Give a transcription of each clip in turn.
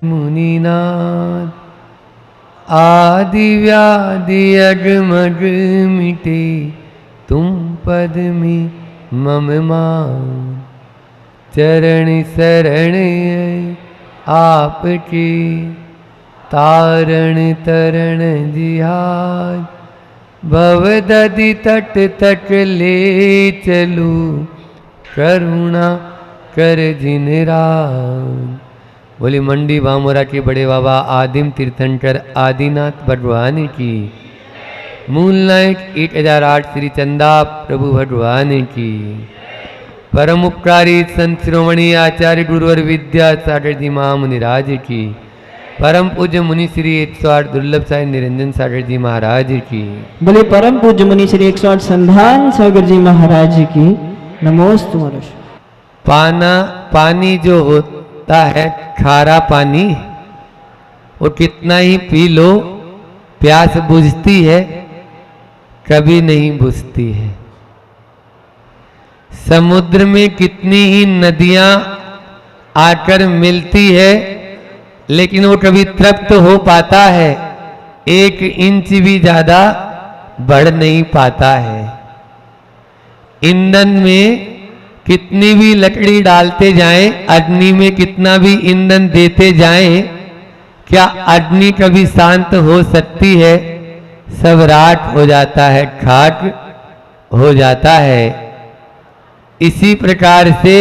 मुनिनाथ। आदि व्याधि अगमग मिटे, तुम पद में मम मान। चरण शरण आपके, तारण तरण जिहाज। भवदधि तट तक ले चलू, करुणा कर जिन राज। बोली मंडी बामोरा के बड़े बाबा आदिम तीर्थंकर आदिनाथ भगवान की। मूल नायक 1008 श्री चंदा प्रभु भगवान की। परम उपकारी संत शिरोमणि आचार्य गुरुवर विद्यासागर जी महामुनिराज की। परम पूज्य मुनि श्री 108 दुर्लभ साई निरंजन सागर जी महाराज की। बोले परम पूज्य मुनि श्री 108 संधान सागर जी महाराज की। नमोस्तु मनुष्य। पानी जो होता है खारा पानी, वो कितना ही पी लो प्यास बुझती है, कभी नहीं बुझती है। समुद्र में कितनी ही नदियां आकर मिलती है, लेकिन वो कभी तृप्त हो पाता है, 1 इंच भी ज्यादा बढ़ नहीं पाता है। ईंधन में कितनी भी लकड़ी डालते जाएं, अग्नि में कितना भी ईंधन देते जाएं, क्या अग्नि कभी शांत हो सकती है? सब राख हो जाता है, खाक हो जाता है। इसी प्रकार से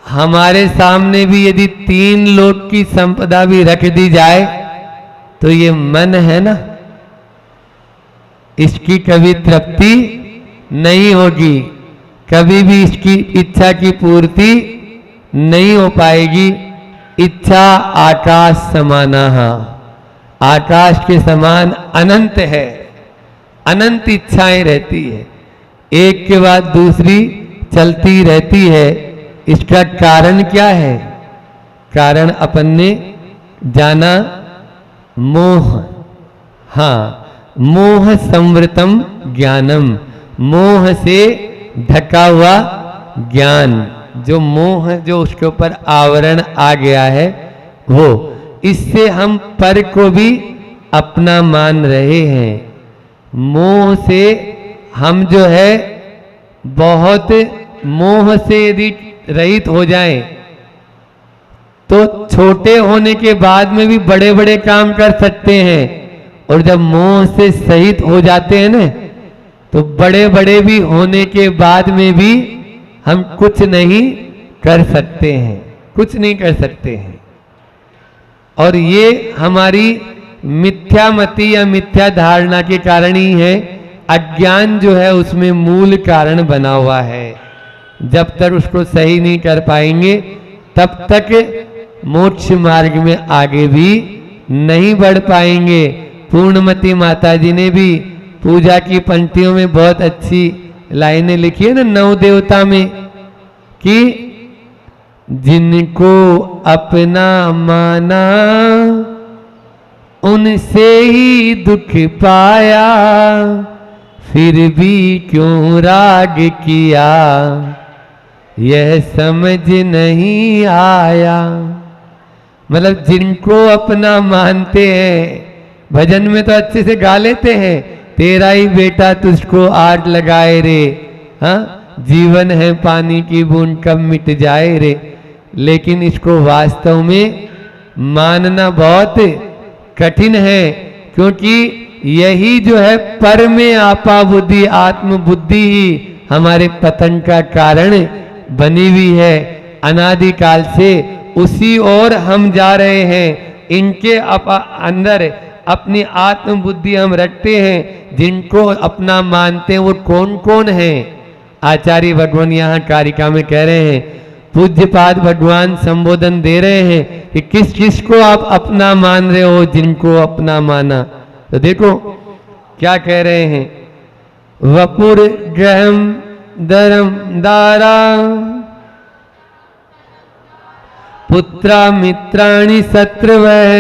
हमारे सामने भी यदि 3 लोक की संपदा भी रख दी जाए, तो ये मन है ना, इसकी कभी तृप्ति नहीं होगी, कभी भी इसकी इच्छा की पूर्ति नहीं हो पाएगी। इच्छा आकाश समाना, आकाश के समान अनंत है, अनंत इच्छाएं रहती है, एक के बाद दूसरी चलती रहती है। इसका कारण क्या है? कारण अपन ने जाना मोह। हाँ, मोह संवृतम ज्ञानम, मोह से ढका हुआ ज्ञान, जो मोह जो उसके ऊपर आवरण आ गया है वो, इससे हम पर को भी अपना मान रहे हैं। मोह से हम जो है बहुत, मोह से यदि रहित हो जाएं, तो छोटे होने के बाद में भी बड़े बड़े काम कर सकते हैं। और जब मोह से सहित हो जाते हैं ना, तो बड़े बड़े भी होने के बाद में भी हम कुछ नहीं कर सकते हैं, कुछ नहीं कर सकते हैं। और ये हमारी मिथ्यामति या मिथ्या धारणा के कारण ही है। अज्ञान जो है उसमें मूल कारण बना हुआ है। जब तक उसको सही नहीं कर पाएंगे, तब तक मोक्ष मार्ग में आगे भी नहीं बढ़ पाएंगे। पूर्णमती माता जी ने भी पूजा की पंक्तियों में बहुत अच्छी लाइनें लिखी है ना, 9 देवता में, कि जिनको अपना माना उनसे ही दुख पाया, फिर भी क्यों राग किया, यह समझ नहीं आया। मतलब जिनको अपना मानते हैं, भजन में तो अच्छे से गा लेते हैं, तेरा ही बेटा तुझको आग लगाए रे, हाँ, जीवन है पानी की बूंद कब मिट जाए रे। लेकिन इसको वास्तव में मानना बहुत कठिन है, क्योंकि यही जो है पर में आपा बुद्धि, आत्म बुद्धि ही हमारे पतन का कारण बनी हुई है। अनादिकाल से उसी ओर हम जा रहे हैं। इनके अंदर अपनी आत्म बुद्धि हम रखते हैं। जिनको अपना मानते हैं वो कौन कौन है? आचार्य भगवान यहाँ कारिका में कह रहे हैं, पूज्यपाद भगवान संबोधन दे रहे हैं कि किस किस को आप अपना मान रहे हो, जिनको अपना माना। तो देखो क्या कह रहे हैं, वपुर ग्रहम धर्म दारा पुत्रा मित्राणि शत्रवः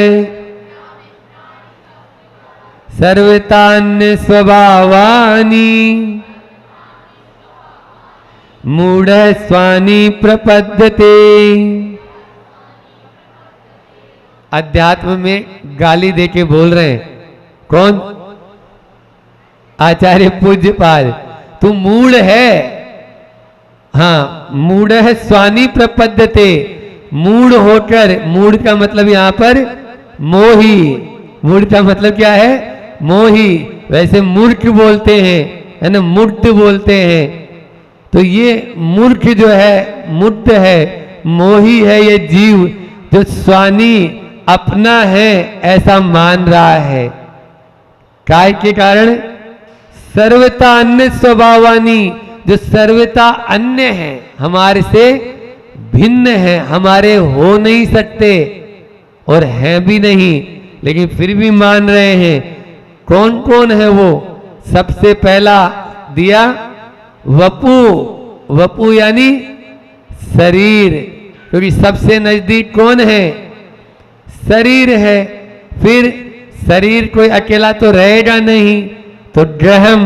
सर्वतान्य स्वभावानि मूढ़ स्वानि प्रपद्यते। अध्यात्म में गाली देके बोल रहे हैं। कौन? आचार्य पूज्यपाद। तू मूढ़ है। हाँ, मूढ़ है स्वानी प्रपद्यते। मूढ़ होकर, मूढ़ का मतलब यहां पर मोही। मूढ़ का मतलब क्या है? मोही। वैसे मूर्ख बोलते हैं, है ना, मूर्ख बोलते हैं। तो ये मूर्ख जो है, मुक्त है, मोही है ये जीव, जो स्वानी अपना है ऐसा मान रहा है। काय के कारण? सर्वता अन्य स्वभावानी, जो सर्वता अन्य है, हमारे से भिन्न है, हमारे हो नहीं सकते और हैं भी नहीं, लेकिन फिर भी मान रहे हैं। कौन कौन है वो? सबसे पहला दिया वपु। वपु यानी शरीर, क्योंकि सबसे नजदीक कौन है? शरीर है। फिर शरीर कोई अकेला तो रहेगा नहीं, तो गृहम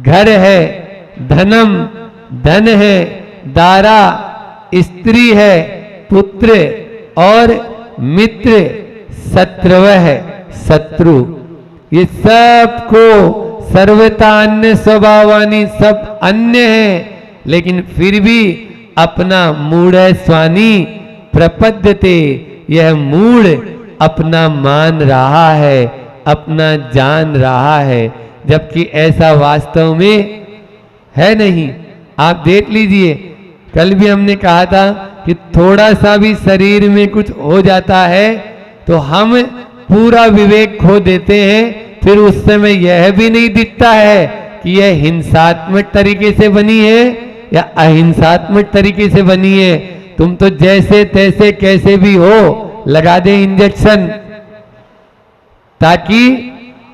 घर है, धनम धन है, दारा स्त्री है, पुत्र, और मित्र शत्रव है, शत्रु। ये सबको सर्वता अन्य स्वभावानी, सब अन्य है, लेकिन फिर भी अपना मूढ़ स्वानी प्रपद्यते, यह मूढ़ अपना मान रहा है, अपना जान रहा है, जबकि ऐसा वास्तव में है नहीं। आप देख लीजिए, कल भी हमने कहा था कि थोड़ा सा भी शरीर में कुछ हो जाता है तो हम पूरा विवेक खो देते हैं। फिर उस समय यह भी नहीं दिखता है कि यह हिंसात्मक तरीके से बनी है या अहिंसात्मक तरीके से बनी है। तुम तो जैसे तैसे कैसे भी हो लगा दे इंजेक्शन, ताकि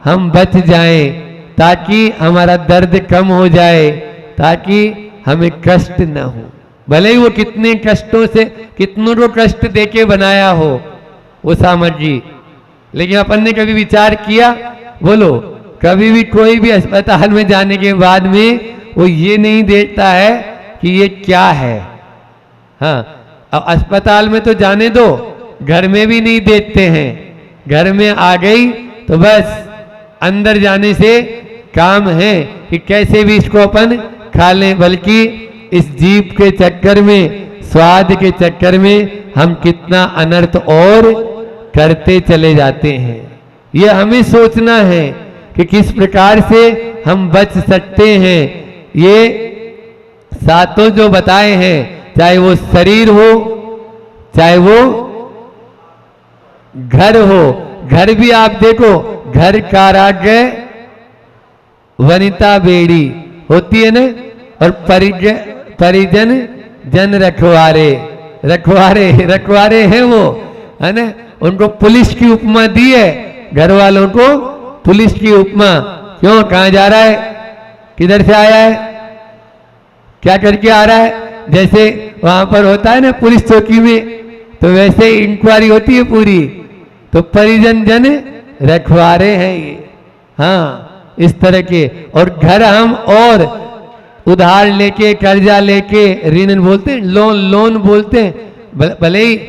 हम बच जाएं, ताकि हमारा दर्द कम हो जाए, ताकि हमें कष्ट न हो। भले ही वो कितने कष्टों से, कितनों को कष्ट देके बनाया हो वो सामग्री, लेकिन अपन ने कभी विचार किया? बोलो, कभी भी कोई भी अस्पताल में जाने के बाद में वो ये नहीं देखता है कि ये क्या है। हाँ, अब अस्पताल में तो जाने दो, घर में भी नहीं देखते हैं। घर में आ गई तो बस अंदर जाने से काम है कि कैसे भी इसको अपन खा लें, बल्कि इस जीभ के चक्कर में, स्वाद के चक्कर में हम कितना अनर्थ और करते चले जाते हैं। ये हमें सोचना है कि किस प्रकार से हम बच सकते हैं। ये सातों जो बताए हैं, चाहे वो शरीर हो, चाहे वो घर हो। घर भी आप देखो, घर काराग्रह वनिता बेड़ी होती है ना, और परिजन जन रखवारे। रखवारे रखवारे हैं वो, है ना। उनको पुलिस की उपमा दी है, घर वालों को पुलिस की उपमा। क्यों? कहां जा रहा है, किधर से आया है, क्या करके आ रहा है। जैसे वहां पर होता है ना पुलिस चौकी में, तो वैसे इंक्वायरी होती है पूरी। तो परिजन जन रखवारे हैं ये। हाँ, इस तरह के। और घर हम और उधार लेके, कर्जा लेके, ऋण बोलते हैं, लोन बोलते हैं। भले ही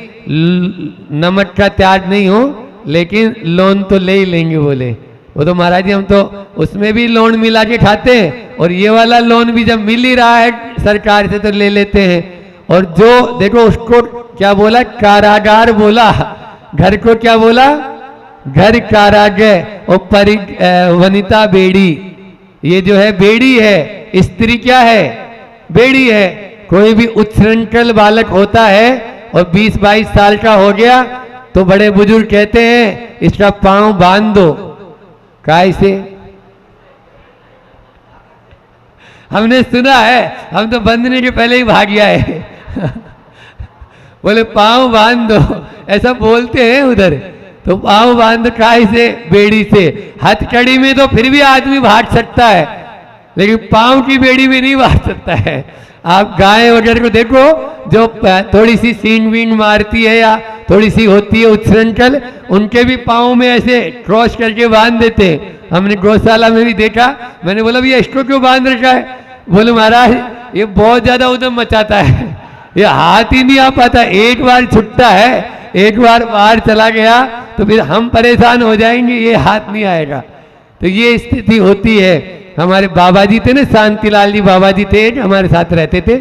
नमक का त्याग नहीं हो, लेकिन लोन तो ले ही लेंगे बोले। वो तो महाराज जी हम तो उसमें भी लोन मिला के खाते हैं, और ये वाला लोन भी जब मिल ही रहा है सरकार से तो ले लेते हैं। और जो देखो उसको क्या बोला, कारागार बोला। घर को क्या बोला, घर कारागार। और वनिता बेड़ी, ये जो है बेड़ी है। स्त्री क्या है, बेड़ी है। कोई भी उच्छृंखल बालक होता है और 20-22 साल का हो गया तो बड़े बुजुर्ग कहते हैं इसका पांव बांध दो। काय से? हमने सुना है, हम तो बंधने के पहले ही भाग गया है। बोले पांव बांध दो, ऐसा बोलते हैं उधर। तो पांव बांध काय से? बेड़ी से। हथकड़ी में तो फिर भी आदमी भाग सकता है, लेकिन पांव की बेड़ी में नहीं भाग सकता है। आप गाय वगैरह को देखो, जो थोड़ी सी सींग वींग मारती है या थोड़ी सी होती है उच्छृंखल, उनके भी पांव में ऐसे क्रॉस करके बांध देते हैं। हमने गौशाला में भी देखा। मैंने बोला भैया इसको क्यों बांध रखा है? बोले महाराज ये बहुत ज्यादा उद्यम मचाता है, ये हाथ ही नहीं आ पाता, एक बार छुटता है एक बार बाहर चला गया तो फिर हम परेशान हो जाएंगे, ये हाथ नहीं आएगा। तो ये स्थिति होती है। हमारे बाबा जी थे ना, शांतिलाल जी बाबा जी थे, हमारे साथ रहते थे,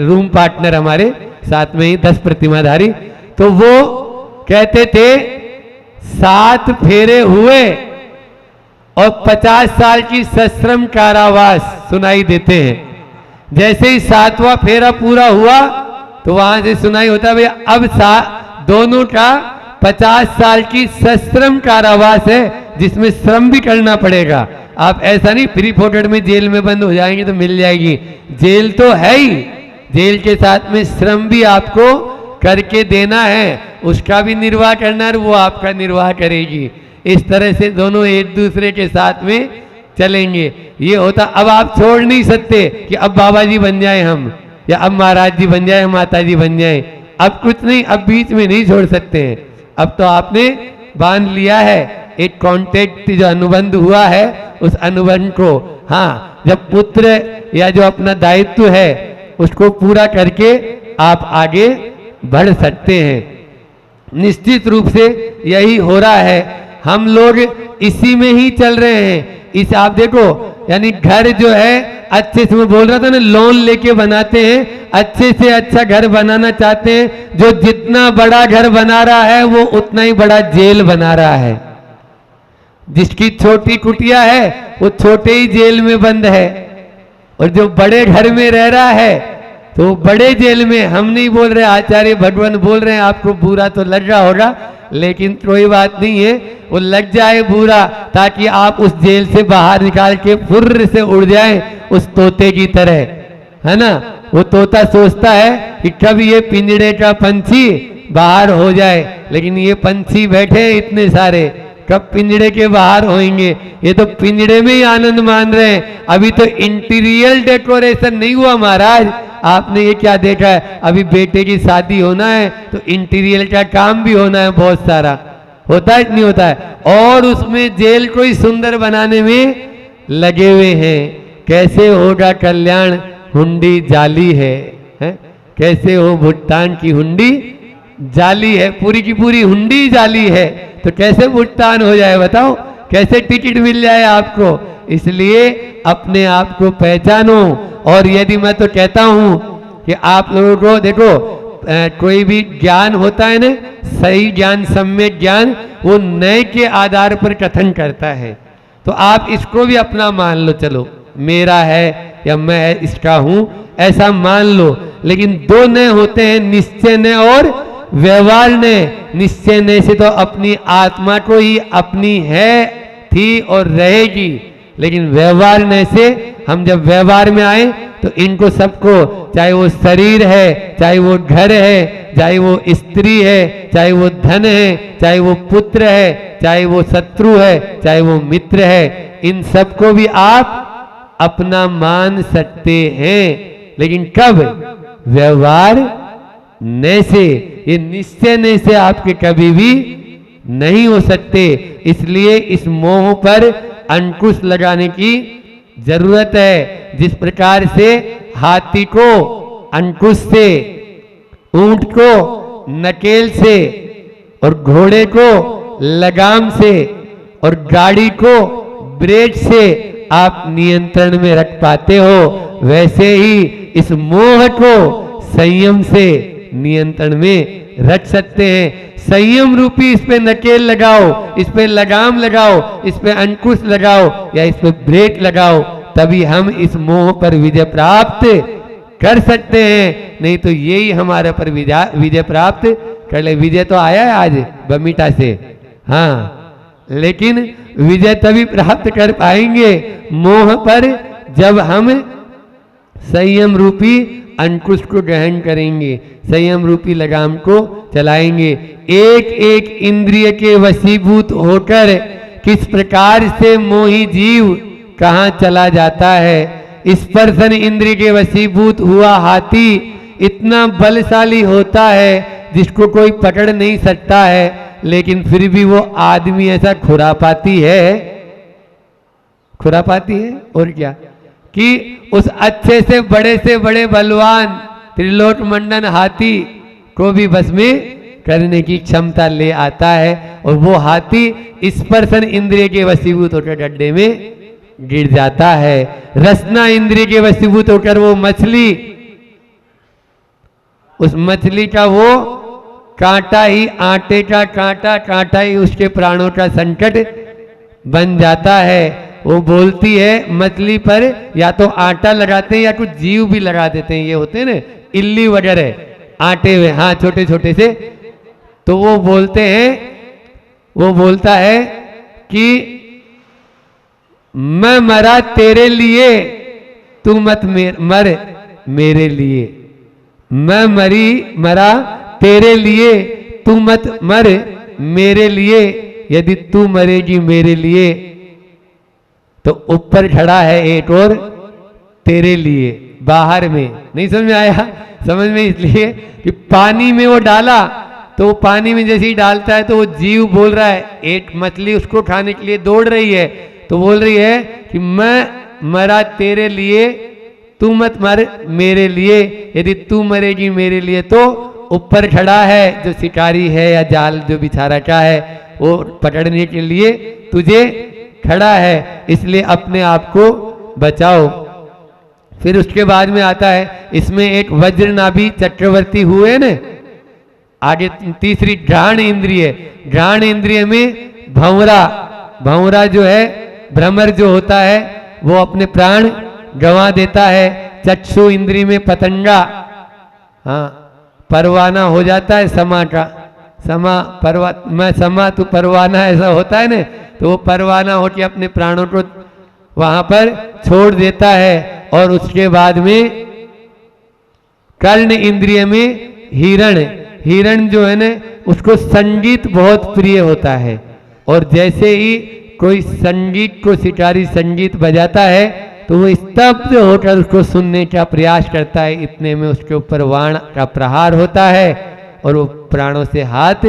रूम पार्टनर हमारे साथ में ही 10 प्रतिमाधारी। तो वो कहते थे 7 फेरे हुए और 50 साल की सश्रम कारावास सुनाई देते हैं। जैसे ही 7वां फेरा पूरा हुआ तो वहां से सुनाई होता भैया अब दोनों का 50 साल की सश्रम कारावास है, जिसमें श्रम भी करना पड़ेगा। आप ऐसा नहीं फ्री फोकट में जेल में बंद हो जाएंगे तो मिल जाएगी, जेल तो है ही, जेल के साथ में श्रम भी आपको करके देना है, उसका भी निर्वाह करना है, वो आपका निर्वाह करेगी। इस तरह से दोनों एक दूसरे के साथ में चलेंगे। ये होता, अब आप छोड़ नहीं सकते कि अब बाबा जी बन जाए हम, या अब महाराज जी बन जाए, माता जी बन जाए, अब कुछ नहीं, अब बीच में नहीं छोड़ सकते हैं। अब तो आपने बांध लिया है, एक कॉन्ट्रैक्ट जो अनुबंध हुआ है उस अनुबंध को, हाँ, जब पुत्र या जो अपना दायित्व है उसको पूरा करके आप आगे बढ़ सकते हैं। निश्चित रूप से यही हो रहा है, हम लोग इसी में ही चल रहे हैं। इस आप देखो, यानी घर जो है अच्छे से, मैं बोल रहा था ना, लोन लेके बनाते हैं, अच्छे से अच्छा घर बनाना चाहते हैं। जो जितना बड़ा घर बना रहा है वो उतना ही बड़ा जेल बना रहा है। जिसकी छोटी कुटिया है वो छोटे ही जेल में बंद है, और जो बड़े घर में रह रहा है तो बड़े जेल में। हम नहीं बोल रहे, आचार्य भगवान बोल रहे हैं, आपको बुरा तो लग रहा होगा, लेकिन कोई बात नहीं है, वो लग जाए बुरा, ताकि आप उस जेल से बाहर निकाल के फुर्र से उड़ जाए उस तोते की तरह, है ना। वो तोता सोचता है कि कब ये पिंजड़े का पंछी बाहर हो जाए, लेकिन ये पंछी बैठे हैं इतने सारे, कब पिंजड़े के बाहर होंगे। ये तो पिंजड़े में ही आनंद मान रहे हैं। अभी तो इंटीरियर डेकोरेशन नहीं हुआ महाराज। आपने ये क्या देखा है, अभी बेटे की शादी होना है तो इंटीरियर का काम भी होना है, बहुत सारा होता है, नहीं होता है, और उसमें जेल को ही सुंदर बनाने में लगे हुए हैं। कैसे होगा कल्याण, हुंडी जाली है, कैसे हो भुगतान की हुंडी जाली है, पूरी की पूरी हुंडी जाली है, तो कैसे भुगतान हो जाए बताओ, कैसे टिकट मिल जाए आपको। इसलिए अपने आप को पहचानो। और यदि मैं तो कहता हूं कि आप लोगों को देखो, कोई भी ज्ञान होता है ना, सही ज्ञान, सम्यक ज्ञान, वो नए के आधार पर कथन करता है। तो आप इसको भी अपना मान लो, चलो मेरा है या मैं इसका हूं, ऐसा मान लो। लेकिन 2 नए होते हैं, निश्चय नय और व्यवहार नय। निश्चय नय से तो अपनी आत्मा को ही अपनी है, थी और रहेगी, लेकिन व्यवहार नय से हम जब व्यवहार में आए तो इनको सबको, चाहे वो शरीर है, चाहे वो घर है, चाहे वो स्त्री है, चाहे वो धन है, चाहे वो पुत्र है, चाहे वो शत्रु है, चाहे वो मित्र है, इन सबको भी आप अपना मान सकते हैं। लेकिन कब? व्यवहार न से, ये निश्चय न से आपके कभी भी नहीं हो सकते। इसलिए इस मोह पर अंकुश लगाने की जरूरत है। जिस प्रकार से हाथी को अंकुश से, ऊंट को नकेल से, और घोड़े को लगाम से, और गाड़ी को ब्रेक से आप नियंत्रण में रख पाते हो, वैसे ही इस मोह को संयम से नियंत्रण में रख सकते हैं। संयम रूपी इस पे नकेल लगाओ, इस पे लगाम लगाओ, इस पे अंकुश लगाओ या इस पे ब्रेक लगाओ, तभी हम इस मोह पर विजय प्राप्त कर सकते हैं। नहीं तो यही हमारे पर विजय प्राप्त कर ले। विजय तो आया है आज बमीठा से, हाँ, लेकिन विजय तभी प्राप्त कर पाएंगे मोह पर जब हम संयम रूपी अंकुश को ग्रहण करेंगे, संयम रूपी लगाम को चलाएंगे। एक एक इंद्रिय के वशीभूत होकर किस प्रकार से मोही जीव कहाँ चला जाता है। स्पर्शन इंद्रिय के वशीभूत हुआ हाथी इतना बलशाली होता है जिसको कोई पकड़ नहीं सकता है, लेकिन फिर भी वो आदमी ऐसा खुरापाती है, खुरापाती है और क्या, कि उस अच्छे से बड़े बलवान त्रिलोक मंडन हाथी को भी बस में करने की क्षमता ले आता है और वो हाथी स्पर्शन इंद्रिय के वशीभूत होकर गड्ढे में गिर जाता है। रसना इंद्रिय के वशीभूत होकर वो मछली, उस मछली का वो कांटा ही, आटे का कांटा ही उसके प्राणों का संकट बन जाता है। वो बोलती है मछली पर या तो आटा लगाते हैं या कुछ जीव भी लगा देते हैं, ये होते हैं ना इल्ली वगैरह आटे में, हाँ छोटे छोटे से। तो वो बोलते हैं, वो बोलता है कि मैं मरा तेरे लिए, तू मत मर मेरे लिए। मैं मरा तेरे लिए, तू मत मर मेरे लिए। यदि तू मरेगी मेरे लिए तो ऊपर खड़ा है एक और तेरे लिए, बाहर में। नहीं समझ में आया? समझ में इसलिए कि पानी में वो डाला तो वो पानी में जैसे ही डालता है तो वो जीव बोल रहा है, एक मछली उसको खाने के लिए दौड़ रही है, तो बोल रही है कि मैं मरा तेरे लिए, तू मत मर मेरे लिए। यदि तू मरेगी मेरे लिए तो ऊपर खड़ा है जो शिकारी है या जाल जो बिछा रखा है वो पकड़ने के लिए तुझे खड़ा है, इसलिए अपने आप को बचाओ। फिर उसके बाद में आता है इसमें एक वज्रनाभि चक्रवर्ती हुए न, आगे तीसरी घ्राण इंद्रिय। घ्राण इंद्रिय में भंवरा जो है, भ्रमर जो होता है वो अपने प्राण गंवा देता है। चक्षु इंद्रिय में पतंगा, हाँ परवाना हो जाता है समा का, मैं समा तू परवाना, ऐसा होता है ना, तो वो परवाना हो के अपने प्राणों को वहां पर छोड़ देता है। और उसके बाद में कर्ण इंद्रिय में हिरण जो है ना उसको संगीत बहुत प्रिय होता है, और जैसे ही कोई संगीत को शिकारी संगीत बजाता है तो वो स्तब्ध होकर उसको सुनने का प्रयास करता है। इतने में उसके ऊपर बाण का प्रहार होता है और वो प्राणों से हाथ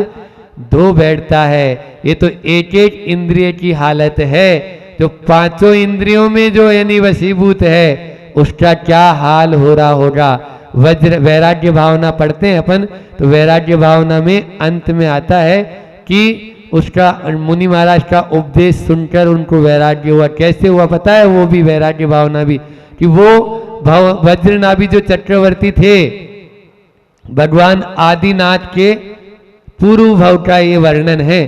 धो बैठता है। ये तो एक एक इंद्रिय की हालत है। जो पांचों इंद्रियों में जो यानी वशीभूत है उसका क्या हाल हो रहा होगा। वैराग्य भावना पढ़ते हैं अपन, तो वैराग्य भावना में अंत में आता है कि उसका मुनि महाराज का उपदेश सुनकर उनको वैराग्य हुआ। कैसे हुआ पता है? वो भी वैराग्य भावना भी, कि वो वज्रनाभि जो चक्रवर्ती थे, भगवान आदिनाथ के पूर्व भव का ये वर्णन है।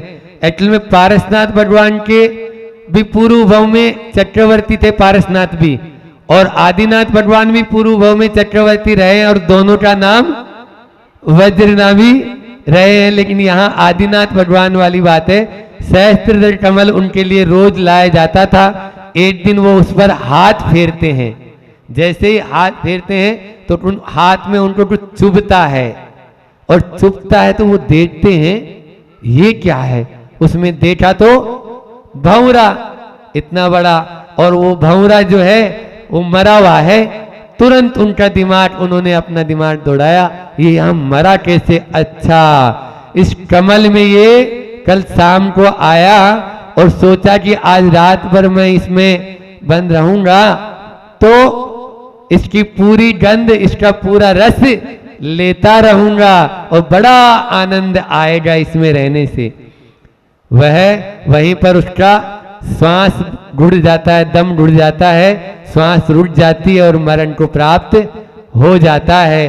एक्चुअल में पारसनाथ भगवान के भी पूर्व भव में चक्रवर्ती थे, पारसनाथ भी, और आदिनाथ भगवान भी पूर्व भव में चक्रवर्ती रहे और दोनों का नाम वज्रनाभि रहे हैं। लेकिन यहाँ आदिनाथ भगवान वाली बात है, सहस्त्र कमल उनके लिए रोज लाया जाता था। एक दिन वो उस पर हाथ फेरते हैं, जैसे ही हाथ फेरते हैं तो उन हाथ में उनको कुछ चुभता है, और चुभता है तो वो देखते हैं ये क्या है। उसमें देखा तो भंवरा इतना बड़ा, और वो भंवरा जो है वो मरा हुआ है। तुरंत उनका दिमाग, उन्होंने अपना दिमाग दौड़ाया, ये यहाँ मरा कैसे? अच्छा, इस कमल में ये कल शाम को आया और सोचा कि आज रात भर मैं इसमें बंद रहूंगा तो इसकी पूरी गंध, इसका पूरा रस लेता रहूंगा और बड़ा आनंद आएगा इसमें रहने से। वह वहीं पर उसका श्वास घुट जाता है, दम घुट जाता है, श्वास रुक जाती है और मरण को प्राप्त हो जाता है।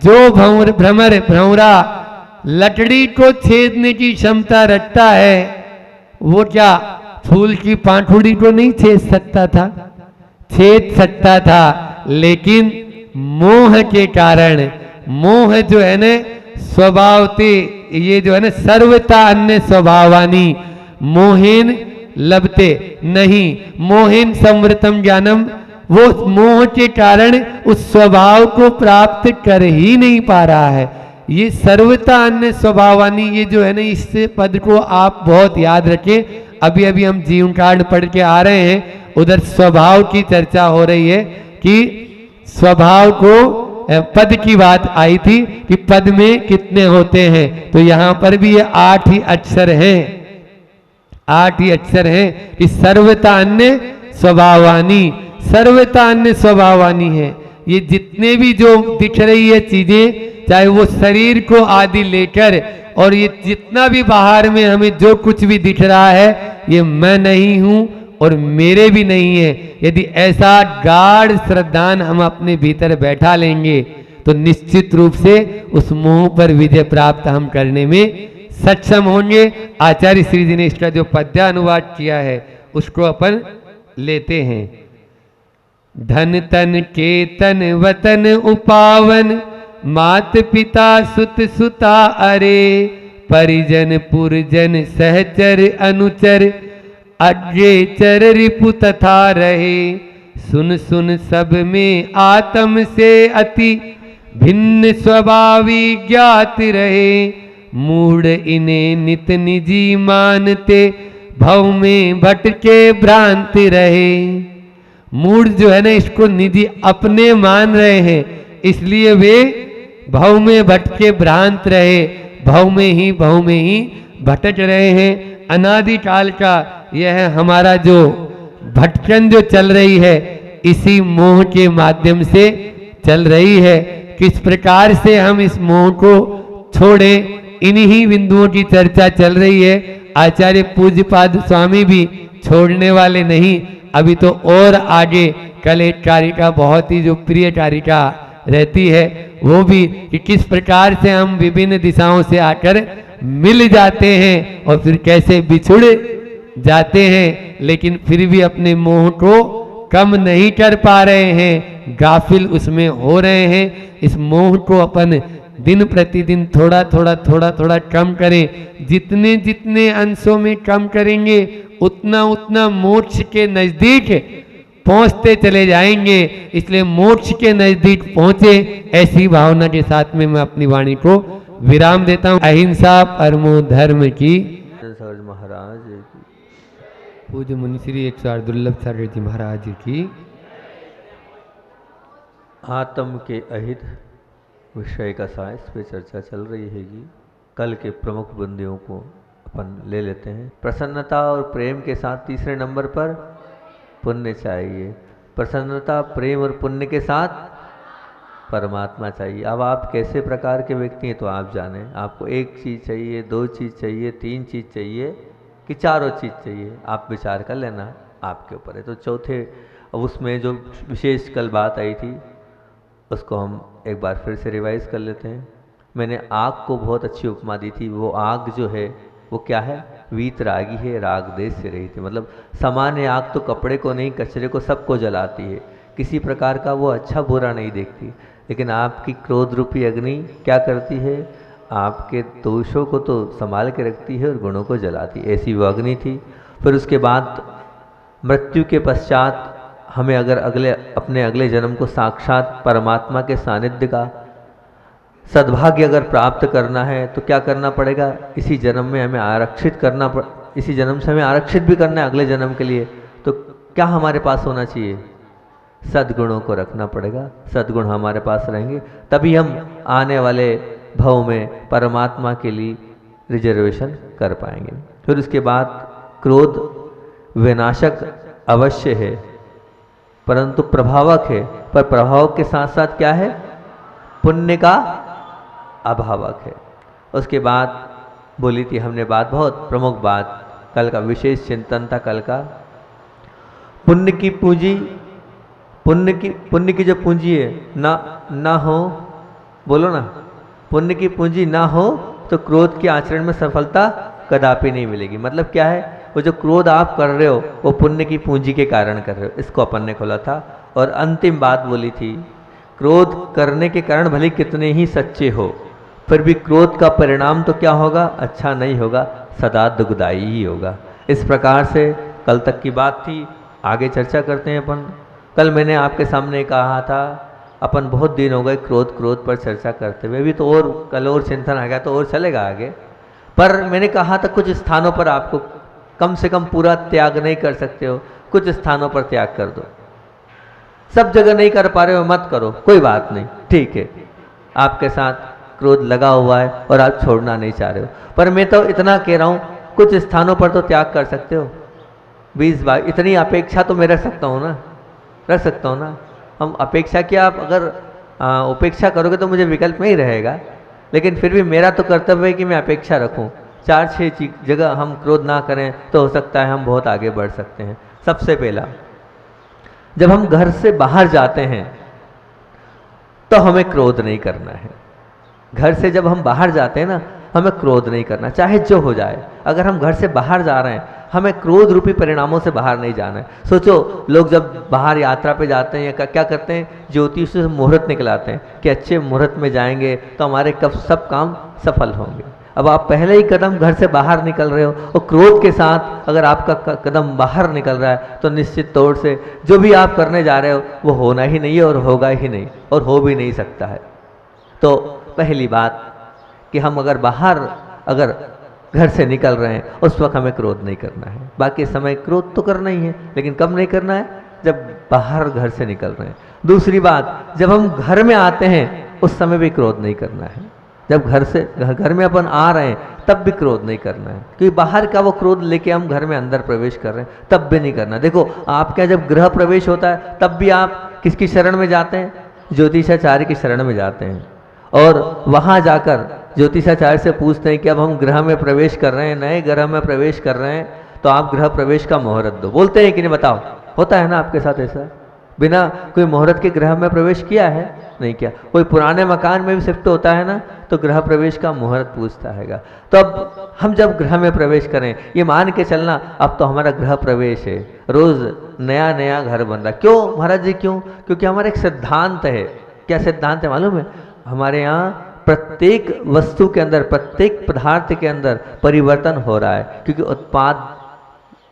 जो भंवरा लकड़ी को छेदने की क्षमता रखता है, वो क्या फूल की पांखुड़ी को नहीं छेद सकता था? छेद सकता था, लेकिन मोह के कारण, मोह जो है न स्वभावते, ये जो है ना सर्वता अन्य स्वभावानी मोहेन लभते नहीं, मोहेन संवृतम ज्ञानम, वो मोह के कारण उस स्वभाव को प्राप्त कर ही नहीं पा रहा है। ये सर्वता अन्य स्वभावानी, ये जो है ना, इस पद को आप बहुत याद रखें। अभी अभी हम जीवन कांड पढ़ के आ रहे हैं, उधर स्वभाव की चर्चा हो रही है कि स्वभाव को, पद की बात आई थी कि पद में कितने होते हैं, तो यहां पर भी ये 8 ही अक्षर हैं, 8 ही अक्षर हैं कि सर्वता अन्य स्वभावानी, सर्वता अन्य स्वभावानी है। ये जितने भी जो दिख रही है चीजें, चाहे वो शरीर को आदि लेकर और ये जितना भी बाहर में हमें जो कुछ भी दिख रहा है ये मैं नहीं हूं और मेरे भी नहीं है। यदि ऐसा गाढ़ श्रद्धान हम अपने भीतर बैठा लेंगे तो निश्चित रूप से उस मोह पर विजय प्राप्त हम करने में सक्षम होंगे। आचार्य श्री जी ने इसका जो पद्यानुवाद किया है उसको अपन लेते हैं। धन तन केतन वतन उपावन, मात पिता सुत सुता अरे, परिजन पुरजन सहचर अनुचर, अज्ञे चर रिपु तथा रहे। सुन सुन सब में आत्म से अति, भिन्न स्वभावी ज्ञात रहे। मूढ़ इन्हें नित निजी मानते, भव में भटके भ्रांत रहे। मूढ़ जो है ना इसको निजी अपने मान रहे हैं, इसलिए वे भव में भटके भ्रांत रहे, भव में ही भटक रहे हैं। अनादिकाल का यह हमारा जो भटकन जो चल रही है इसी मोह के माध्यम से चल रही है। किस प्रकार से हम इस मोह को छोड़ें, इन्हीं बिंदुओं की चर्चा चल रही है। आचार्य पूज्यपाद स्वामी भी छोड़ने वाले नहीं, अभी तो और आगे कल एक कारिका बहुत ही जो प्रिय कारिका रहती है वो भी कि किस प्रकार से हम विभिन्न दिशाओं से आकर मिल जाते हैं और फिर कैसे बिछुड़ जाते हैं, लेकिन फिर भी अपने मोह को कम नहीं कर पा रहे हैं, गाफिल उसमें हो रहे हैं। इस मोह को अपन दिन प्रतिदिन थोड़ा थोड़ा कम करें। जितने जितने अंशों में कम करेंगे उतना उतना मोक्ष के नजदीक पहुंचते चले जाएंगे। इसलिए मोक्ष के नजदीक पहुंचे ऐसी भावना के साथ में मैं अपनी वाणी को विराम देता हूं। अहिंसा परमो धर्म की महाराज की, पूज्य मुनि श्री 108 दुर्लभ सागर जी महाराज की। आत्म के अहित विषय का साइंस पे चर्चा चल रही हैगी। कल के प्रमुख बिंदुओं को अपन ले लेते हैं। प्रसन्नता और प्रेम के साथ तीसरे नंबर पर पुण्य चाहिए। प्रसन्नता, प्रेम और पुण्य के साथ परमात्मा चाहिए। अब आप कैसे प्रकार के व्यक्ति हैं तो आप जाने। आपको एक चीज़ चाहिए, दो चीज़ चाहिए, तीन चीज़ चाहिए कि चारों चीज़ चाहिए, आप विचार कर लेना, आपके ऊपर है। तो चौथे उसमें जो विशेष कल बात आई थी उसको हम एक बार फिर से रिवाइज कर लेते हैं। मैंने आग को बहुत अच्छी उपमा दी थी। वो आग जो है वो क्या है? वीतरागी है, राग देश से रही थी। मतलब सामान्य आग तो कपड़े को नहीं, कचरे को, सबको जलाती है, किसी प्रकार का वो अच्छा बुरा नहीं देखती। लेकिन आपकी क्रोध रूपी अग्नि क्या करती है? आपके दोषों को तो संभाल के रखती है और गुणों को जलाती है। ऐसी वो अग्नि थी। फिर उसके बाद मृत्यु के पश्चात हमें अगर अपने अगले जन्म को साक्षात परमात्मा के सानिध्य का सद्भाग्य अगर प्राप्त करना है तो क्या करना पड़ेगा? इसी जन्म में हमें आरक्षित करना इसी जन्म से हमें आरक्षित भी करना है अगले जन्म के लिए। तो क्या हमारे पास होना चाहिए? सद्गुणों को रखना पड़ेगा। सद्गुण हमारे पास रहेंगे तभी हम आने वाले भव में परमात्मा के लिए रिजर्वेशन कर पाएंगे। फिर उसके बाद क्रोध विनाशक अवश्य है परंतु प्रभावक है, पर प्रभावक के साथ साथ क्या है? पुण्य का अभावक है। उसके बाद बोली थी हमने बात, बहुत प्रमुख बात, कल का विशेष चिंतन था कल का। पुण्य की पूंजी, पुण्य की जो पूंजी है ना हो, बोलो ना, पुण्य की पूंजी ना हो तो क्रोध के आचरण में सफलता कदापि नहीं मिलेगी। मतलब क्या है? वो जो क्रोध आप कर रहे हो वो पुण्य की पूंजी के कारण कर रहे हो। इसको अपन ने खोला था। और अंतिम बात बोली थी, क्रोध करने के कारण भले कितने ही सच्चे हो फिर भी क्रोध का परिणाम तो क्या होगा? अच्छा नहीं होगा, सदा दुखदायी ही होगा। इस प्रकार से कल तक की बात थी। आगे चर्चा करते हैं अपन। कल मैंने आपके सामने कहा था अपन बहुत दिन हो गए क्रोध पर चर्चा करते हुए, अभी तो और कल और चिंतन आ गया तो और चलेगा आगे। पर मैंने कहा था कुछ स्थानों पर आपको कम से कम पूरा त्याग नहीं कर सकते हो, कुछ स्थानों पर त्याग कर दो। सब जगह नहीं कर पा रहे हो, मत करो, कोई बात नहीं, ठीक है। आपके साथ क्रोध लगा हुआ है और आप छोड़ना नहीं चाह रहे हो, पर मैं तो इतना कह रहा हूँ कुछ स्थानों पर तो त्याग कर सकते हो। 20 बार इतनी अपेक्षा तो मैं रख सकता हूँ ना, रख सकता हूँ ना। हम अपेक्षा क्या, आप अगर उपेक्षा करोगे तो मुझे विकल्प नहीं रहेगा। लेकिन फिर भी मेरा तो कर्तव्य है कि मैं अपेक्षा रखूं। 4-6 जगह हम क्रोध ना करें तो हो सकता है हम बहुत आगे बढ़ सकते हैं। सबसे पहला, जब हम घर से बाहर जाते हैं तो हमें क्रोध नहीं करना है। घर से जब हम बाहर जाते हैं ना, हमें क्रोध नहीं करना, चाहे जो हो जाए। अगर हम घर से बाहर जा रहे हैं, हमें क्रोध रूपी परिणामों से बाहर नहीं जाना है। सोचो, लोग जब बाहर यात्रा पे जाते हैं या क्या करते हैं, ज्योतिष से मुहूर्त निकलाते हैं कि अच्छे मुहूर्त में जाएंगे तो हमारे कब सब काम सफल होंगे। अब आप पहले ही कदम घर से बाहर निकल रहे हो और क्रोध के साथ अगर आपका कदम बाहर निकल रहा है तो निश्चित तौर से जो भी आप करने जा रहे हो वो होना ही नहीं है और होगा ही नहीं और हो भी नहीं सकता है। तो पहली बात कि हम अगर घर से निकल रहे हैं उस वक्त हमें क्रोध नहीं करना है। बाकी समय क्रोध तो करना ही है, लेकिन कब नहीं करना है, जब बाहर घर से निकल रहे हैं। दूसरी बात, जब हम घर में आते हैं उस समय भी क्रोध नहीं करना है। जब घर में अपन आ रहे हैं तब भी क्रोध नहीं करना है, क्योंकि बाहर का वो क्रोध लेके हम घर में अंदर प्रवेश कर रहे हैं तब भी नहीं करना। देखो, आपका जब गृह प्रवेश होता है तब भी आप किसकी शरण में जाते हैं, ज्योतिषाचार्य की शरण में जाते हैं और वहां जाकर ज्योतिषाचार्य से पूछते हैं कि अब हम गृह में प्रवेश कर रहे हैं, नए गृह में प्रवेश कर रहे हैं, तो आप गृह प्रवेश का मुहूर्त दो। बोलते हैं कि नहीं, बताओ, होता है ना आपके साथ ऐसा? बिना कोई मुहूर्त के गृह में प्रवेश किया है? नहीं किया। कोई पुराने मकान में भी शिफ्ट होता है ना तो गृह प्रवेश का मुहूर्त पूछता है। तो अब हम जब गृह में प्रवेश करें, ये मान के चलना अब तो हमारा गृह प्रवेश है, रोज नया नया घर बन रहा है। क्यों महाराज जी, क्यों? क्योंकि हमारा एक सिद्धांत है। क्या सिद्धांत है मालूम है? हमारे यहाँ प्रत्येक वस्तु के अंदर, प्रत्येक पदार्थ के अंदर परिवर्तन हो रहा है, क्योंकि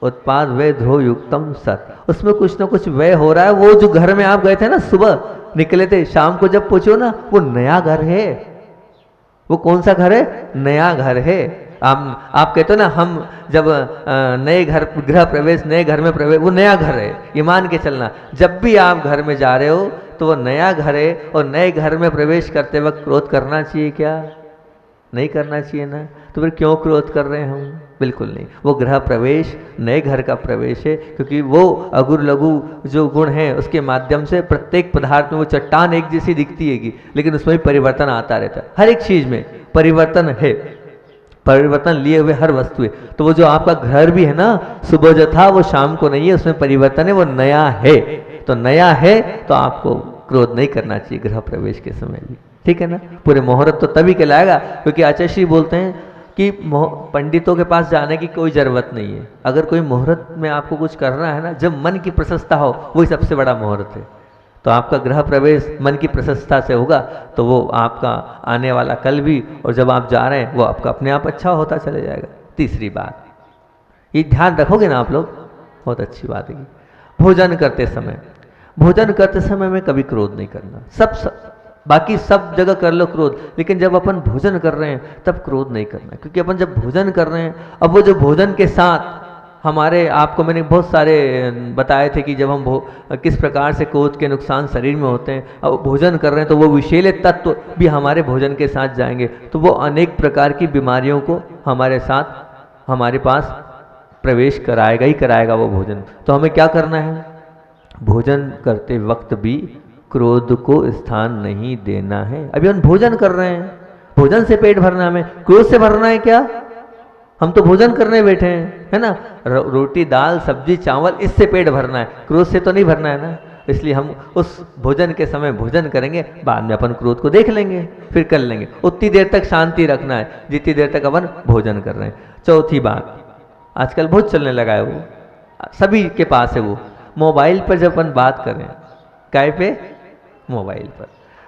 उत्पाद व्यय ध्रुव युक्तम सत, उसमें कुछ ना कुछ व्यय हो रहा है। वो जो घर में आप गए थे ना, सुबह निकले थे, शाम को जब पहुंचो ना, वो नया घर है। वो कौन सा घर है? नया घर है। आप कहते हो ना, हम जब नए गृह प्रवेश, नए घर में प्रवेश, वो नया घर है। ये मान के चलना, जब भी आप घर में जा रहे हो तो वो नया घर है और नए घर में प्रवेश करते वक्त क्रोध करना चाहिए क्या? नहीं करना चाहिए ना। तो फिर क्यों क्रोध कर रहे हैं हम? बिल्कुल नहीं। वो गृह प्रवेश नए घर का प्रवेश है, क्योंकि वो अगुर लघु जो गुण है उसके माध्यम से प्रत्येक पदार्थ में वो चट्टान एक जैसी दिखती है, लेकिन उसमें भी परिवर्तन आता रहता है। हर एक चीज में परिवर्तन है, परिवर्तन लिए हुए हर वस्तु है। तो वो जो आपका घर भी है ना, सुबह जो था वो शाम को नहीं है, उसमें परिवर्तन है, वो नया है। तो नया है तो आपको क्रोध नहीं करना चाहिए गृह प्रवेश के समय भी, ठीक है ना। पूरे मुहूर्त तो तभी कहलाएगा, क्योंकि आचार्य श्री बोलते हैं कि पंडितों के पास जाने की कोई जरूरत नहीं है। अगर कोई मुहूर्त में आपको कुछ करना है ना, जब मन की प्रशंसा हो, वही सबसे बड़ा मुहूर्त है। तो आपका गृह प्रवेश मन की प्रशंसा से होगा तो वो आपका आने वाला कल भी, और जब आप जा रहे हैं वो आपका अपने आप अच्छा होता चले जाएगा। तीसरी बात, ये ध्यान रखोगे ना आप लोग, बहुत अच्छी बात है। भोजन करते समय में कभी क्रोध नहीं करना। बाकी सब जगह कर लो क्रोध, लेकिन जब अपन भोजन कर रहे हैं तब क्रोध नहीं करना, क्योंकि अपन जब भोजन कर रहे हैं, अब वो जो भोजन के साथ हमारे, आपको मैंने बहुत सारे बताए थे कि जब हम किस प्रकार से क्रोध के नुकसान शरीर में होते हैं। अब भोजन कर रहे हैं तो वो विषैले तत्व भी हमारे भोजन के साथ जाएंगे, तो वो अनेक प्रकार की बीमारियों को हमारे साथ, हमारे पास प्रवेश कराएगा ही कराएगा वो भोजन। तो हमें क्या करना है? भोजन करते वक्त भी क्रोध को स्थान नहीं देना है। अभी हम भोजन कर रहे हैं, भोजन से पेट भरना, हमें क्रोध से भरना है क्या? हम तो भोजन करने बैठे हैं, है ना। रोटी दाल सब्जी चावल, इससे पेट भरना है, क्रोध से तो नहीं भरना है ना। इसलिए हम उस भोजन के समय भोजन करेंगे, बाद में अपन क्रोध को देख लेंगे, फिर कर लेंगे। उतनी देर तक शांति रखना है जितनी देर तक अपन भोजन कर रहे हैं। चौथी बात, आजकल बहुत चलने लगा है, वो सभी के पास है, वो मोबाइल पर जब अपन बात करें, काय पे? मोबाइल पर।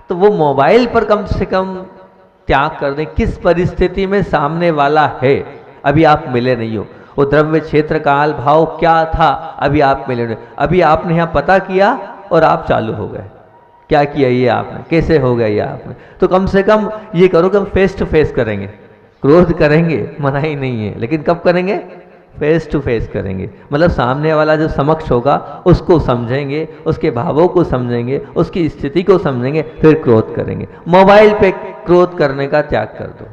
तो वो मोबाइल पर कम से कम त्याग कर दें। किस परिस्थिति में सामने वाला है, अभी आप मिले नहीं हो, वो द्रव्य क्षेत्र काल भाव क्या था, अभी आप मिले नहीं। अभी आपने यहाँ पता किया और आप चालू हो गए। क्या किया ये आपने, कैसे हो गया ये आपने? तो कम से कम ये करो कि हम फेस टू फेस करेंगे। क्रोध करेंगे, मना ही नहीं है, लेकिन कब करेंगे? फेस टू फेस करेंगे। मतलब सामने वाला जो समक्ष होगा उसको समझेंगे, उसके भावों को समझेंगे, उसकी स्थिति को समझेंगे, फिर क्रोध करेंगे। मोबाइल पे क्रोध करने का त्याग कर दो।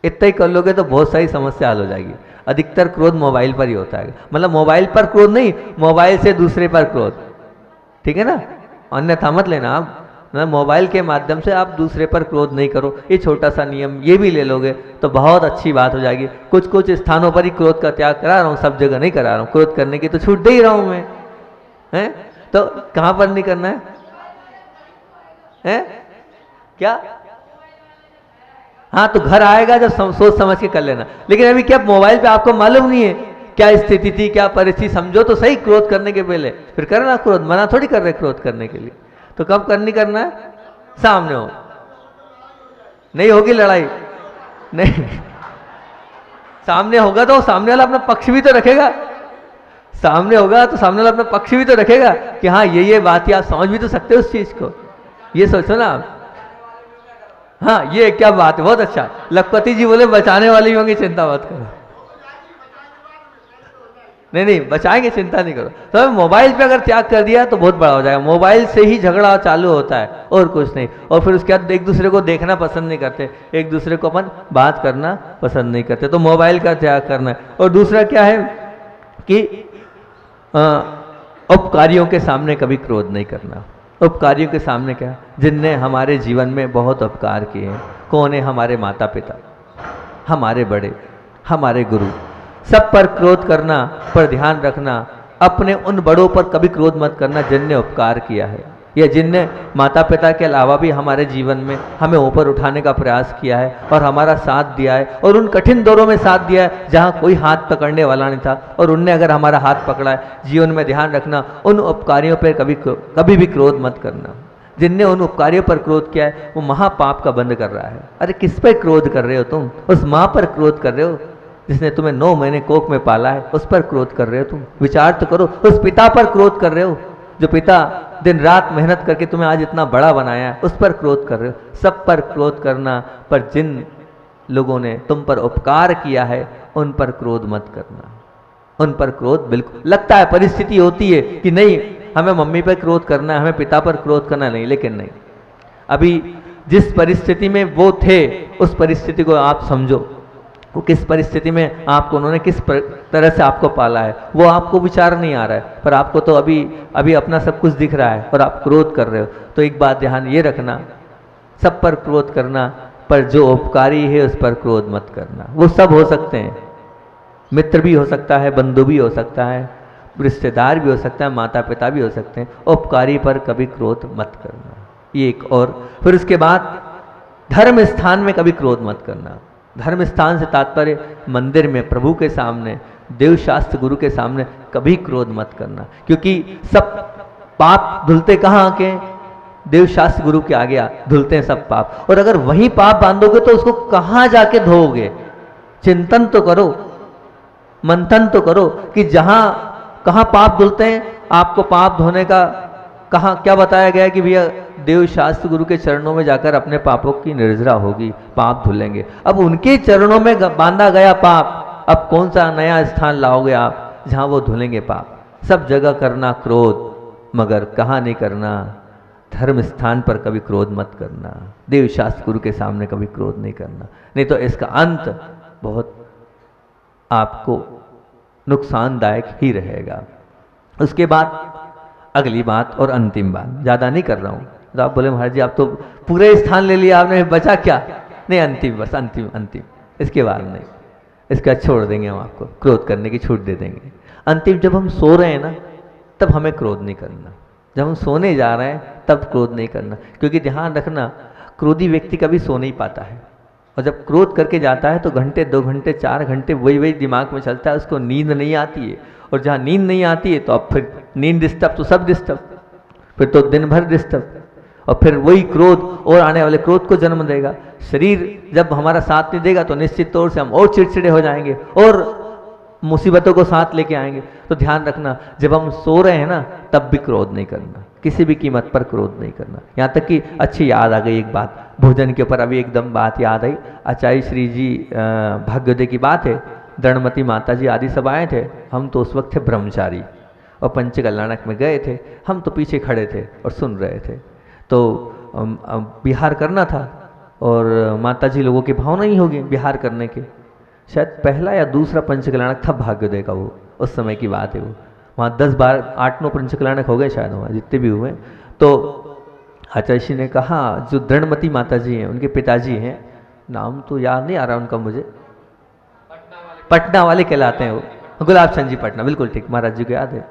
इतना ही कर लोगे तो बहुत सारी समस्या हल हो जाएगी। अधिकतर क्रोध मोबाइल पर ही होता है, मतलब मोबाइल पर क्रोध नहीं, मोबाइल से दूसरे पर क्रोध, ठीक है ना। अन्यथा मत लेना आप, ना मोबाइल के माध्यम से आप दूसरे पर क्रोध नहीं करो। ये छोटा सा नियम ये भी ले लोगे तो बहुत अच्छी बात हो जाएगी। कुछ कुछ स्थानों पर ही क्रोध का त्याग करा रहा हूँ, सब जगह नहीं करा रहा हूँ। क्रोध करने की तो छूट दे ही रहा हूँ मैं, हैं? तो कहाँ पर नहीं करना है, हैं? क्या? हाँ, तो घर आएगा जब सोच समझ के कर लेना। लेकिन अभी क्या मोबाइल पे आपको मालूम नहीं है क्या स्थिति थी, क्या परिस्थिति, समझो तो सही क्रोध करने के पहले, फिर करना क्रोध। मना थोड़ी कर रहे क्रोध करने के लिए। तो कब करनी करना है? सामने हो, नहीं होगी लड़ाई, नहीं सामने होगा तो सामने वाला अपना पक्ष भी तो रखेगा। सामने होगा तो सामने वाला अपना पक्ष भी तो रखेगा कि हाँ ये बात है, आप समझ भी तो सकते हो उस चीज को। ये सोचो ना आप। हाँ, ये क्या बात है, बहुत अच्छा। लखपति जी बोले बचाने वाले ही होंगे, चिंता मत करो। नहीं, बचाएंगे, चिंता नहीं करो। तो मोबाइल पे अगर त्याग कर दिया तो बहुत बड़ा हो जाएगा। मोबाइल से ही झगड़ा चालू होता है और कुछ नहीं। और फिर उसके बाद एक दूसरे को देखना पसंद नहीं करते, एक दूसरे को अपन बात करना पसंद नहीं करते। तो मोबाइल का त्याग करना है। और दूसरा क्या है कि उपकारियों के सामने कभी क्रोध नहीं करना। उपकारियों के सामने क्या, जिनने हमारे जीवन में बहुत उपकार किए हैं। कौन है? हमारे माता पिता, हमारे बड़े, हमारे गुरु। सब पर क्रोध करना, पर ध्यान रखना अपने उन बड़ों पर कभी क्रोध मत करना जिनने उपकार किया है, या जिनने माता पिता के अलावा भी हमारे जीवन में हमें ऊपर उठाने का प्रयास किया है और हमारा साथ दिया है, और उन कठिन दौरों में साथ दिया है जहाँ कोई हाथ पकड़ने वाला नहीं था, और उनने अगर हमारा हाथ पकड़ा है। जीवन में ध्यान रखना, उन उपकारियों पर कभी भी क्रोध मत करना। जिनने उन उपकारियों पर क्रोध किया है वो महापाप का बंद कर रहा है। अरे किस पे क्रोध कर रहे हो तुम? उस माँ पर क्रोध कर रहे हो जिसने तुम्हें 9 महीने कोख में पाला है, उस पर क्रोध कर रहे हो तुम। विचार तो करो। उस पिता पर क्रोध कर रहे हो जो पिता दिन रात मेहनत करके तुम्हें आज इतना बड़ा बनाया है, उस पर क्रोध कर रहे हो। सब पर क्रोध करना, पर जिन लोगों ने तुम पर उपकार किया है उन पर क्रोध मत करना। उन पर क्रोध बिल्कुल, लगता है परिस्थिति होती है कि नहीं हमें मम्मी पर क्रोध करना है, हमें पिता पर क्रोध करना नहीं, लेकिन नहीं। अभी जिस परिस्थिति में वो थे उस परिस्थिति को आप समझो। वो किस परिस्थिति में आपको, उन्होंने किस तरह से आपको पाला है, वो आपको विचार नहीं आ रहा है, पर आपको तो अभी अपना सब कुछ दिख रहा है और आप क्रोध कर रहे हो। तो एक बात ध्यान ये रखना, सब पर क्रोध करना, पर जो उपकारी है उस पर क्रोध मत करना। वो सब हो सकते हैं, मित्र भी हो सकता है, बंधु भी हो सकता है, रिश्तेदार भी हो सकता है, माता पिता भी हो सकते हैं। उपकारी पर कभी क्रोध मत करना, ये एक। और फिर उसके बाद धर्म स्थान में कभी क्रोध मत करना। धर्म स्थान से तात्पर्य मंदिर में, प्रभु के सामने, देव शास्त्र गुरु के सामने कभी क्रोध मत करना, क्योंकि सब पाप धुलते कहाँ आके? देव शास्त्र गुरु के आगे धुलते हैं सब पाप। और अगर वही पाप बांधोगे तो उसको कहाँ जाके धोओगे? चिंतन तो करो, मंथन तो करो कि कहाँ पाप धुलते हैं। आपको पाप धोने का कहाँ क्या बताया गया है कि भैया देव शास्त्र गुरु के चरणों में जाकर अपने पापों की निर्जरा होगी, पाप धुलेंगे। अब उनके चरणों में बांधा गया पाप, अब कौन सा नया स्थान लाओगे आप जहां वो धुलेंगे पाप? सब जगह करना क्रोध, मगर कहाँ नहीं करना? धर्म स्थान पर कभी क्रोध मत करना, देव शास्त्र गुरु के सामने कभी क्रोध नहीं करना, नहीं तो इसका अंत बहुत आपको नुकसानदायक ही रहेगा। उसके बाद अगली बात और अंतिम बात, ज़्यादा नहीं कर रहा हूँ। तो आप बोले महाराज जी आप तो पूरे स्थान ले लिया आपने, बचा क्या? नहीं, अंतिम, बस अंतिम, इसके बाद नहीं, इसका छोड़ देंगे हम, आपको क्रोध करने की छूट दे देंगे। अंतिम, जब हम सो रहे हैं ना तब हमें क्रोध नहीं करना। जब हम सोने जा रहे हैं तब क्रोध नहीं करना, क्योंकि ध्यान रखना क्रोधी व्यक्ति कभी सो नहीं पाता है। और जब क्रोध करके जाता है तो घंटे, 2 घंटे, 4 घंटे वही दिमाग में चलता है, उसको नींद नहीं आती है। और जहाँ नींद नहीं आती है तो अब फिर नींद डिस्टर्ब तो सब डिस्टर्ब, फिर तो दिन भर डिस्टर्ब, और फिर वही क्रोध और आने वाले क्रोध को जन्म देगा। शरीर जब हमारा साथ नहीं देगा तो निश्चित तौर से हम और चिड़चिड़े हो जाएंगे और मुसीबतों को साथ लेके आएंगे। तो ध्यान रखना, जब हम सो रहे हैं ना तब भी क्रोध नहीं करना, किसी भी कीमत पर क्रोध नहीं करना। यहाँ तक कि अच्छी याद आ गई एक बात, भोजन के ऊपर अभी एकदम बात याद आई। आचार्य श्री जी भाग्योदय की बात है, दंडमती माता जी आदि सब आए थे। हम तो उस वक्त थे ब्रह्मचारी और पंच कल्याणक में गए थे, हम तो पीछे खड़े थे और सुन रहे थे। तो बिहार करना था और माता जी लोगों की भावना ही होगी बिहार करने के। शायद पहला या दूसरा पंच कल्याणक था भाग्योदय का, वो उस समय की बात है। वो वहाँ 10, 12, 8, 9 पंच कल्याणक हो गए शायद, वहाँ जितने भी हुए। तो आचार्य ने कहा, जो दृढ़मती माता जी हैं, उनके पिताजी हैं, नाम तो याद नहीं आ रहा उनका मुझे, पटना वाले कहलाते हैं वो, गुलाब चंद जी पटना, बिल्कुल ठीक, महाराज जी को याद है।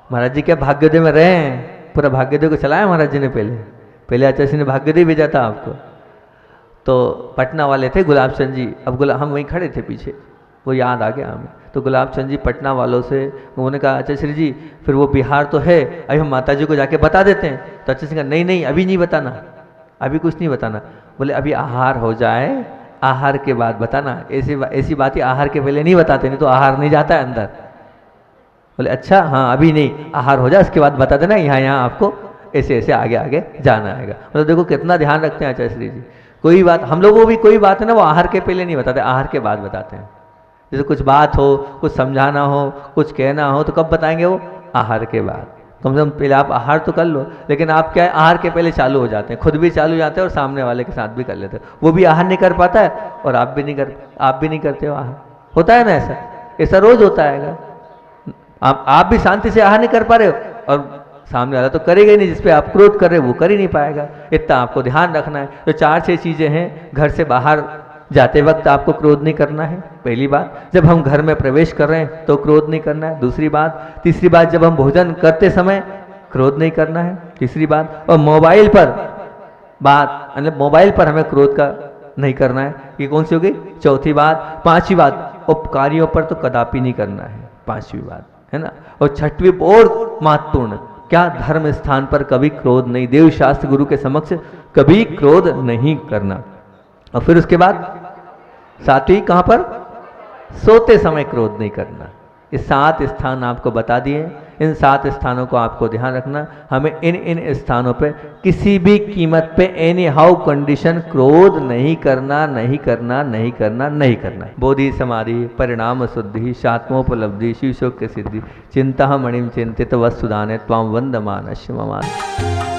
महाराज जी क्या भाग्योदय में रहे हैं, पूरा भाग्योदय को चलाया महाराज जी ने, पहले आचार्य ने भाग्योदय भेजा था आपको। तो पटना वाले थे गुलाब चंद जी। अब हम वहीं खड़े थे पीछे, वो याद आ गया हमें। तो गुलाब चंद जी पटना वालों से उन्होंने कहा, आचार्य जी फिर वो बिहार तो है, अभी हम माता जी को जाके बता देते हैं। तो आचार्य जी कहा, नहीं नहीं अभी नहीं बताना, अभी कुछ नहीं बताना। बोले अभी आहार हो जाए, आहार के बाद बताना, ऐसी बात ही आहार के पहले नहीं बताते, नहीं तो आहार नहीं जाता है अंदर। बोले अच्छा हाँ अभी नहीं, आहार हो जाए उसके बाद बता देना, यहाँ आपको ऐसे ऐसे आगे आगे जाना आएगा। मतलब देखो कितना ध्यान रखते हैं आचार्य जी। कोई बात हम लोगों को भी कोई बात है ना, वो आहार के पहले नहीं बताते, आहार के बाद बताते हैं। जैसे कुछ बात हो, कुछ समझाना हो, कुछ कहना हो, तो कब बताएंगे? वो आहार के बाद। कम से कम पहले आप आहार तो कर लो, लेकिन आप क्या है, आहार के पहले चालू हो जाते हैं, खुद भी चालू हो जाते हैं और सामने वाले के साथ भी कर लेते हैं। वो भी आहार नहीं कर पाता है और आप भी नहीं करते हो आहार। होता है ना ऐसा रोज होता है। आप भी शांति से आहार नहीं कर पा रहे हो और सामने वाला तो करेगा ही नहीं, जिसपे आप क्रोध कर रहे हो वो कर ही नहीं पाएगा। इतना आपको ध्यान रखना है। तो 4-6 चीजें हैं। घर से बाहर जाते वक्त आपको क्रोध नहीं करना है, पहली बात। जब हम घर में प्रवेश कर रहे हैं तो क्रोध नहीं करना है, दूसरी बात। तीसरी बात, जब हम भोजन करते समय क्रोध नहीं करना है, तीसरी बात। और मोबाइल पर बात, मतलब मोबाइल पर हमें क्रोध का नहीं करना है, ये कौन सी होगी? चौथी बात। पांचवी बात, उपकारियों पर तो कदापि नहीं करना है, पांचवी बात है ना। और छठवीं और महत्वपूर्ण, क्या? धर्म स्थान पर कभी क्रोध नहीं, देव शास्त्र गुरु के समक्ष कभी क्रोध नहीं करना। और फिर उसके बाद सातवीं, कहां पर? सोते समय क्रोध नहीं करना। ये 7 स्थान आपको बता दिए। इन 7 स्थानों को आपको ध्यान रखना। हमें इन स्थानों पे किसी भी कीमत पे एनी हाउ कंडीशन क्रोध नहीं करना, नहीं करना, नहीं करना, नहीं करना। बोधि समाधि परिणाम शुद्धि शात्मोपलब्धि शिवशोक सिद्धि चिंता मणिम चिंतित वस्तुदाने त्वाम वंदमान शिवमान।